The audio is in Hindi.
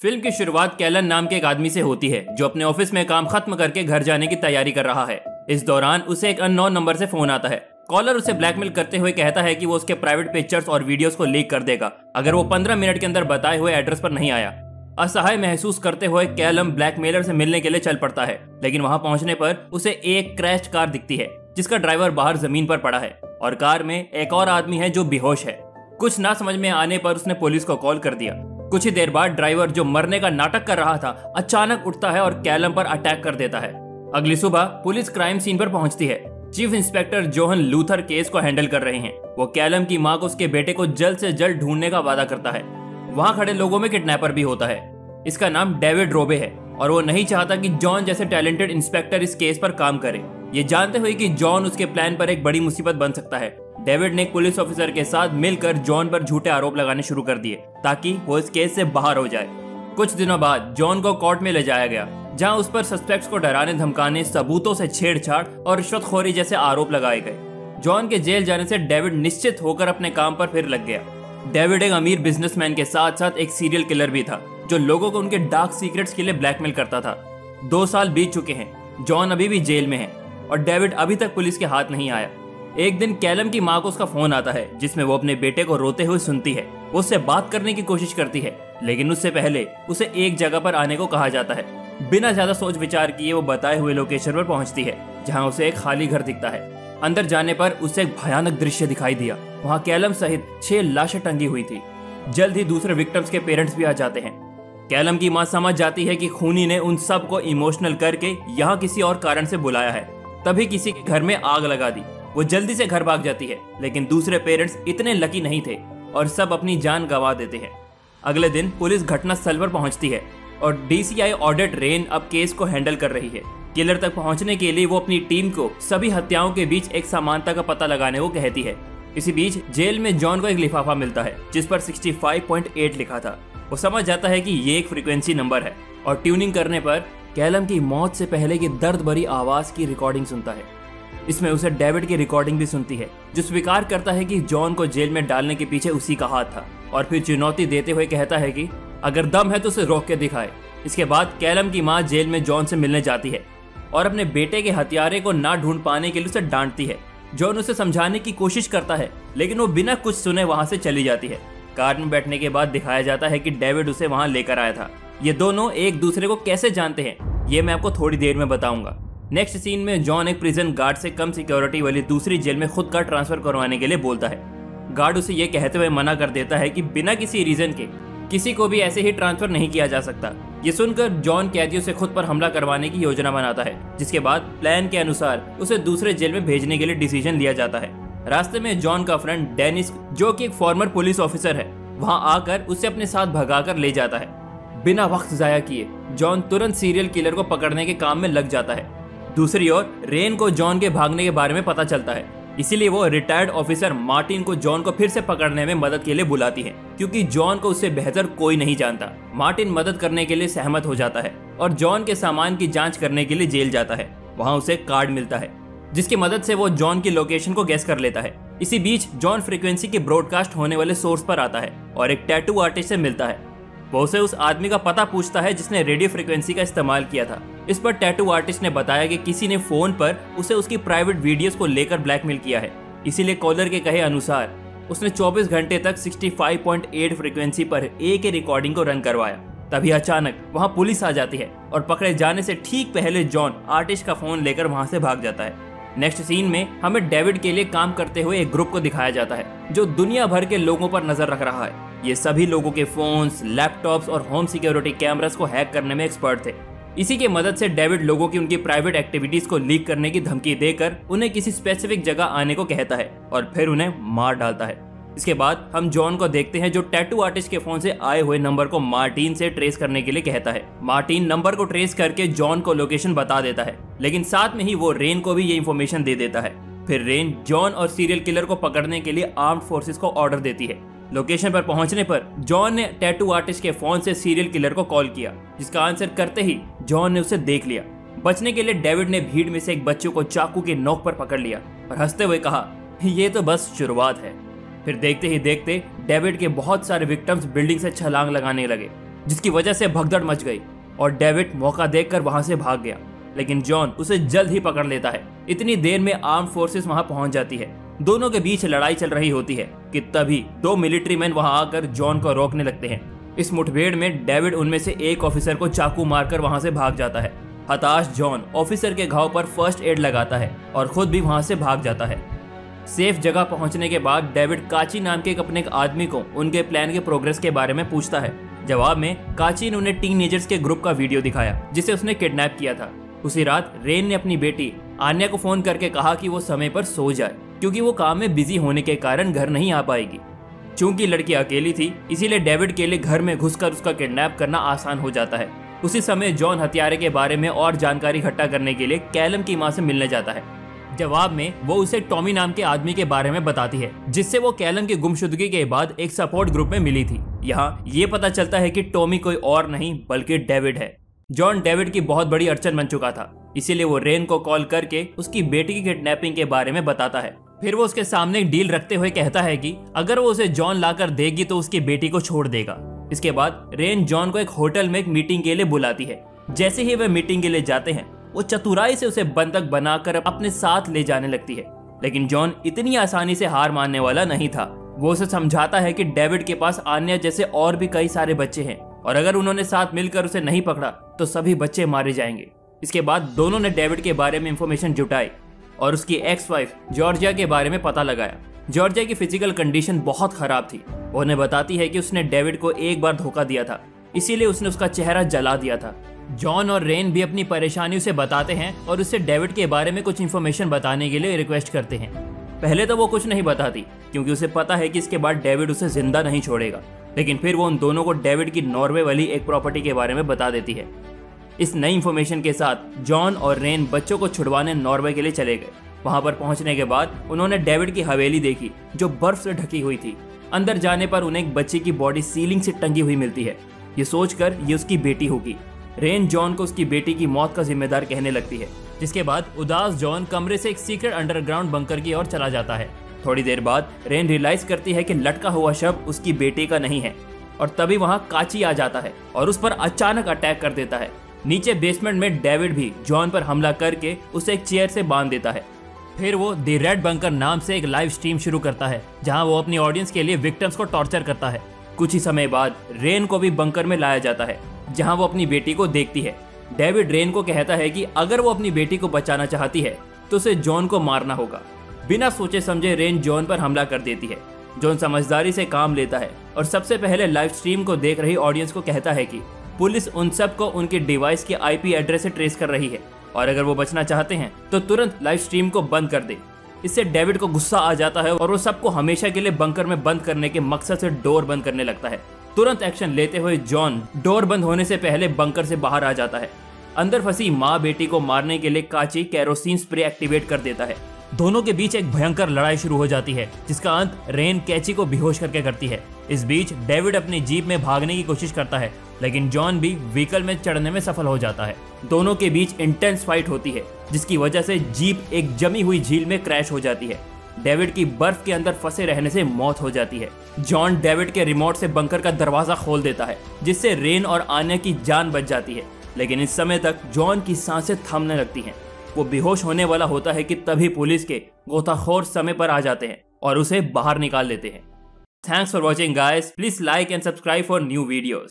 फिल्म की शुरुआत कैलन नाम के एक आदमी से होती है जो अपने ऑफिस में काम खत्म करके घर जाने की तैयारी कर रहा है। इस दौरान उसे एक अननोन नंबर से फोन आता है। कॉलर उसे ब्लैकमेल करते हुए कहता है कि वो उसके प्राइवेट पिक्चर्स और वीडियोस को लीक कर देगा अगर वो 15 मिनट के अंदर बताए हुए एड्रेस पर नहीं आया। असहाय महसूस करते हुए कैलम ब्लैकमेलर से मिलने के लिए चल पड़ता है, लेकिन वहां पहुंचने पर उसे एक क्रैश कार दिखती है जिसका ड्राइवर बाहर जमीन पर पड़ा है और कार में एक और आदमी है जो बेहोश है। कुछ ना समझ में आने पर उसने पुलिस को कॉल कर दिया। कुछ ही देर बाद ड्राइवर जो मरने का नाटक कर रहा था अचानक उठता है और कैलम पर अटैक कर देता है। अगली सुबह पुलिस क्राइम सीन पर पहुंचती है। Chief inspector Johan Luther case को हैंडल कर रहे हैं। वो कैलम की मां को उसके बेटे को जल्द से जल्द ढूंढने का वादा करता है। वहां खड़े लोगों में किडनैपर भी होता है। इसका नाम डेविड रोबे है और वो नहीं चाहता कि जॉन जैसे टैलेंटेड इंस्पेक्टर इस केस पर काम करे। ये जानते हुए कि जॉन उसके प्लान पर एक बड़ी मुसीबत बन सकता है, डेविड ने पुलिस ऑफिसर के साथ मिलकर जॉन पर झूठे आरोप लगाने शुरू कर दिए ताकि वो इस केस से बाहर हो जाए। कुछ दिनों बाद जॉन को कोर्ट में ले जाया गया जहां उस पर सस्पेक्ट्स को डराने धमकाने, सबूतों से छेड़छाड़ और रिश्वतखोरी जैसे आरोप लगाए गए। जॉन के जेल जाने से डेविड निश्चित होकर अपने काम पर फिर लग गया। डेविड एक अमीर बिजनेसमैन के साथ साथ एक सीरियल किलर भी था जो लोगों को उनके डार्क सीक्रेट्स के लिए ब्लैकमेल करता था। 2 साल बीत चुके हैं, जॉन अभी भी जेल में है और डेविड अभी तक पुलिस के हाथ नहीं आया। एक दिन कैलम की मां को उसका फोन आता है जिसमें वो अपने बेटे को रोते हुए सुनती है। वो उससे बात करने की कोशिश करती है, लेकिन उससे पहले उसे एक जगह पर आने को कहा जाता है। बिना ज्यादा सोच विचार किए वो बताए हुए लोकेशन पर पहुंचती है जहां उसे एक खाली घर दिखता है। अंदर जाने पर उसे एक भयानक दृश्य दिखाई दिया। वहां कैलम सहित 6 लाशें टंगी हुई थी। जल्द ही दूसरे विक्टिम्स के पेरेंट्स भी आ जाते हैं। कैलम की मां समझ जाती है कि खूनी ने उन सब को इमोशनल करके यहाँ किसी और कारण से बुलाया है, तभी किसी के घर में आग लगा दी। वो जल्दी से घर भाग जाती है, लेकिन दूसरे पेरेंट्स इतने लकी नहीं थे और सब अपनी जान गंवा देते हैं। अगले दिन पुलिस घटनास्थल पर पहुंचती है और DCI ऑडिट रेन अब केस को हैंडल कर रही है। किलर तक पहुंचने के लिए वो अपनी टीम को सभी हत्याओं के बीच एक समानता का पता लगाने को कहती है। इसी बीच जेल में जॉन को एक लिफाफा मिलता है जिस पर 65.8 लिखा था। वो समझ जाता है कि ये एक फ्रीक्वेंसी नंबर है और ट्यूनिंग करने पर कैलम की मौत से पहले की दर्द भरी आवाज की रिकॉर्डिंग सुनता है। इसमें उसे डेविड की रिकॉर्डिंग भी सुनती है जो स्वीकार करता है कि जॉन को जेल में डालने के पीछे उसी का हाथ था और फिर चुनौती देते हुए कहता है कि अगर दम है तो उसे रोक के दिखाए। इसके बाद कैलम की मां जेल में जॉन से मिलने जाती है और अपने बेटे के हथियारे को ना ढूंढ पाने के लिए उसे डांटती है। जॉन उसे समझाने की कोशिश करता है, लेकिन वो बिना कुछ सुने वहां से चली जाती है। कार में बैठने के बाद दिखाया जाता है कि डेविड उसे वहां लेकर आया था। ये दोनों एक दूसरे को कैसे जानते हैं ये मैं आपको थोड़ी देर में बताऊंगा। नेक्स्ट सीन में जॉन एक प्रिजन गार्ड से कम सिक्योरिटी वाली दूसरी जेल में खुद का ट्रांसफर करवाने के लिए बोलता है। गार्ड उसे ये कहते हुए मना कर देता है कि बिना किसी रीजन के किसी को भी ऐसे ही ट्रांसफर नहीं किया जा सकता। ये सुनकर जॉन कैदियों से खुद पर हमला करवाने की योजना बनाता है, जिसके बाद प्लान के अनुसार उसे दूसरे जेल में भेजने के लिए डिसीजन लिया जाता है। रास्ते में जॉन का फ्रेंड डेनिस, जो कि एक फॉर्मर पुलिस ऑफिसर है, वहां आकर उसे अपने साथ भगाकर ले जाता है। बिना वक्त जाया किए जॉन तुरंत सीरियल किलर को पकड़ने के काम में लग जाता है। दूसरी ओर रेन को जॉन के भागने के बारे में पता चलता है, इसीलिए वो रिटायर्ड ऑफिसर मार्टिन को जॉन को फिर से पकड़ने में मदद के लिए बुलाती है, क्योंकि जॉन को उससे बेहतर कोई नहीं जानता। मार्टिन मदद करने के लिए सहमत हो जाता है और जॉन के सामान की जांच करने के लिए जेल जाता है। वहां उसे कार्ड मिलता है जिसकी मदद से वो जॉन की लोकेशन को गैस कर लेता है। इसी बीच जॉन फ्रीक्वेंसी के ब्रॉडकास्ट होने वाले सोर्स पर आता है और एक टैटू आर्टिस्ट से मिलता है। वो उसे उस आदमी का पता पूछता है जिसने रेडियो फ्रीक्वेंसी का इस्तेमाल किया था। इस पर टैटू आर्टिस्ट ने बताया कि किसी ने फोन पर उसे उसकी प्राइवेट वीडियोस को लेकर ब्लैकमेल किया है, इसीलिए कॉलर के कहे अनुसार उसने 24 घंटे तक 65.8 फ्रीक्वेंसी पर एक ही रिकॉर्डिंग को रन करवाया। तभी अचानक वहां पुलिस आ जाती है और पकड़े जाने से ठीक पहले जॉन आर्टिस्ट का फोन लेकर वहां से भाग जाता है। नेक्स्ट सीन में हमें डेविड के लिए काम करते हुए एक ग्रुप को दिखाया जाता है जो दुनिया भर के लोगों पर नजर रख रहा है। ये सभी लोगों के फोन्स, लैपटॉप्स और होम सिक्योरिटी कैमरास को हैक करने में एक्सपर्ट थे। इसी के मदद से डेविड लोगों की उनकी प्राइवेट एक्टिविटीज को लीक करने की धमकी देकर उन्हें किसी स्पेसिफिक जगह आने को कहता है और फिर उन्हें मार डालता है। इसके बाद हम जॉन को देखते हैं जो टैटू आर्टिस्ट के फोन से आए हुए नंबर को मार्टिन से ट्रेस करने के लिए कहता है। मार्टिन नंबर को ट्रेस करके जॉन को लोकेशन बता देता है, लेकिन साथ में ही वो रेन को भी ये इन्फॉर्मेशन दे देता है। फिर रेन जॉन और सीरियल किलर को पकड़ने के लिए आर्म्ड फोर्सेस को ऑर्डर देती है। लोकेशन पर पहुंचने पर जॉन ने टैटू आर्टिस्ट के फोन से सीरियल किलर को कॉल किया, जिसका आंसर करते ही जॉन ने उसे देख लिया। बचने के लिए डेविड ने भीड़ में से एक बच्चे को चाकू की नोक पर पकड़ लिया और हंसते हुए कहा, ये तो बस शुरुआत है। फिर देखते ही देखते डेविड के बहुत सारे विक्टिम्स बिल्डिंग से छलांग लगाने लगे, जिसकी वजह से भगदड़ मच गई और डेविड मौका देखकर वहां से भाग गया। लेकिन जॉन उसे जल्द ही पकड़ लेता है। इतनी देर में आर्म फोर्सेस वहां पहुंच जाती है। दोनों के बीच लड़ाई चल रही होती है कि तभी 2 मिलिट्री मैन वहां आकर जॉन को रोकने लगते हैं। इस मुठभेड़ में डेविड उनमें से एक ऑफिसर को चाकू मारकर वहां से भाग जाता है। हताश जॉन ऑफिसर के घाव पर फर्स्ट एड लगाता है और खुद भी वहां से भाग जाता है। सेफ जगह पहुंचने के बाद डेविड काची नाम के अपने एक आदमी को उनके प्लान के प्रोग्रेस के बारे में पूछता है। जवाब में काची ने उन्हें टीनेजर्स के ग्रुप का वीडियो दिखाया जिसे उसने किडनैप किया था। उसी रात रेन ने अपनी बेटी आन्या को फोन करके कहा कि वो समय पर सो जाए क्योंकि वो काम में बिजी होने के कारण घर नहीं आ पाएगी। चूंकि लड़की अकेली थी इसीलिए डेविड के लिए घर में घुसकर उसका किडनैप करना आसान हो जाता है। उसी समय जॉन हत्यारे के बारे में और जानकारी इकट्ठा करने के लिए कैलम की मां से मिलने जाता है। जवाब में वो उसे टॉमी नाम के आदमी के बारे में बताती है जिससे वो कैलम की गुमशुदगी के बाद एक सपोर्ट ग्रुप में मिली थी। यहाँ ये पता चलता है कि टॉमी कोई और नहीं बल्कि डेविड है। जॉन डेविड की बहुत बड़ी अड़चन बन चुका था, इसीलिए वो रेन को कॉल करके उसकी बेटी की किडनैपिंग के बारे में बताता है। फिर वो उसके सामने एक डील रखते हुए कहता है कि अगर वो उसे जॉन लाकर देगी तो उसकी बेटी को छोड़ देगा। इसके बाद रेन जॉन को एक होटल में एक मीटिंग के लिए बुलाती है। जैसे ही वे मीटिंग के लिए जाते हैं वो चतुराई से उसे बंधक बनाकर अपने साथ ले जाने लगती है। लेकिन जॉन इतनी आसानी से हार मानने वाला नहीं था। वो उसे समझाता है कि डेविड के पास आन्या जैसे और भी कई सारे बच्चे हैं और अगर उन्होंने साथ मिलकर उसे नहीं पकड़ा तो सभी बच्चे मारे जाएंगे। इसके बाद दोनों ने डेविड के बारे में इंफॉर्मेशन जुटाई और उसकी एक्स वाइफ जॉर्जिया के बारे में पता लगाया। जॉर्जिया की फिजिकल कंडीशन बहुत खराब थी। वो उन्हें बताती है कि उसने डेविड को एक बार धोखा दिया था, इसीलिए उसने उसका चेहरा जला दिया था। जॉन और रेन भी अपनी परेशानी उसे बताते हैं और उससे डेविड के बारे में कुछ इन्फॉर्मेशन बताने के लिए रिक्वेस्ट करते हैं। पहले तो वो कुछ नहीं बताती क्योंकि उसे पता है कि इसके बाद डेविड उसे जिंदा नहीं छोड़ेगा, लेकिन फिर वो उन दोनों को डेविड की नॉर्वे वाली एक प्रॉपर्टी के बारे में बता देती है। इस नई इन्फॉर्मेशन के साथ जॉन और रेन बच्चों को छुड़वाने नॉर्वे के लिए चले गए। वहां पर पहुंचने के बाद उन्होंने डेविड की हवेली देखी जो बर्फ से ढकी हुई थी। अंदर जाने पर उन्हें एक बच्चे की बॉडी सीलिंग से टंगी हुई मिलती है। ये सोचकर ये उसकी बेटी होगी। रेन जॉन को उसकी बेटी की मौत का जिम्मेदार कहने लगती है, जिसके बाद उदास जॉन कमरे से एक सीक्रेट अंडरग्राउंड बंकर की ओर चला जाता है। थोड़ी देर बाद रेन रियलाइज करती है कि लटका हुआ शव उसकी बेटी का नहीं है और तभी वहां काची आ जाता है और उस पर अचानक अटैक कर देता है। नीचे बेसमेंट में डेविड भी जॉन पर हमला करके उसे एक चेयर से बांध देता है। फिर वो द रेड बंकर नाम से एक लाइव स्ट्रीम शुरू करता है जहां वो अपनी ऑडियंस के लिए विक्टिम्स को टॉर्चर करता है। कुछ ही समय बाद रेन को भी बंकर में लाया जाता है जहां वो अपनी बेटी को देखती है। डेविड रेन को कहता है कि अगर वो अपनी बेटी को बचाना चाहती है तो उसे जॉन को मारना होगा। बिना सोचे समझे रेन जॉन पर हमला कर देती है। जॉन समझदारी से काम लेता है और सबसे पहले लाइव स्ट्रीम को देख रही ऑडियंस को कहता है कि पुलिस उन सब को उनके डिवाइस के आईपी एड्रेस से ट्रेस कर रही है और अगर वो बचना चाहते हैं तो तुरंत लाइव स्ट्रीम को बंद कर दे। इससे डेविड को गुस्सा आ जाता है और वो सबको हमेशा के लिए बंकर में बंद करने के मकसद से डोर बंद करने लगता है। तुरंत एक्शन लेते हुए जॉन डोर बंद होने से पहले बंकर से बाहर आ जाता है। अंदर फंसी माँ बेटी को मारने के लिए काची कैरोसिन स्प्रे एक्टिवेट कर देता है। दोनों के बीच एक भयंकर लड़ाई शुरू हो जाती है जिसका अंत रेन कैची को बेहोश करके करती है। इस बीच डेविड अपनी जीप में भागने की कोशिश करता है लेकिन जॉन भी व्हीकल में चढ़ने में सफल हो जाता है। दोनों के बीच इंटेंस फाइट होती है जिसकी वजह से जीप एक जमी हुई झील में क्रैश हो जाती है। डेविड की बर्फ के अंदर फंसे रहने से मौत हो जाती है। जॉन डेविड के रिमोट से बंकर का दरवाजा खोल देता है जिससे रेन और आन्या की जान बच जाती है, लेकिन इस समय तक जॉन की सांसें थमने लगती हैं। वो बेहोश होने वाला होता है कि तभी पुलिस के गोताखोर समय पर आ जाते हैं और उसे बाहर निकाल देते हैं। Thanks for watching guys, please like and subscribe for new videos.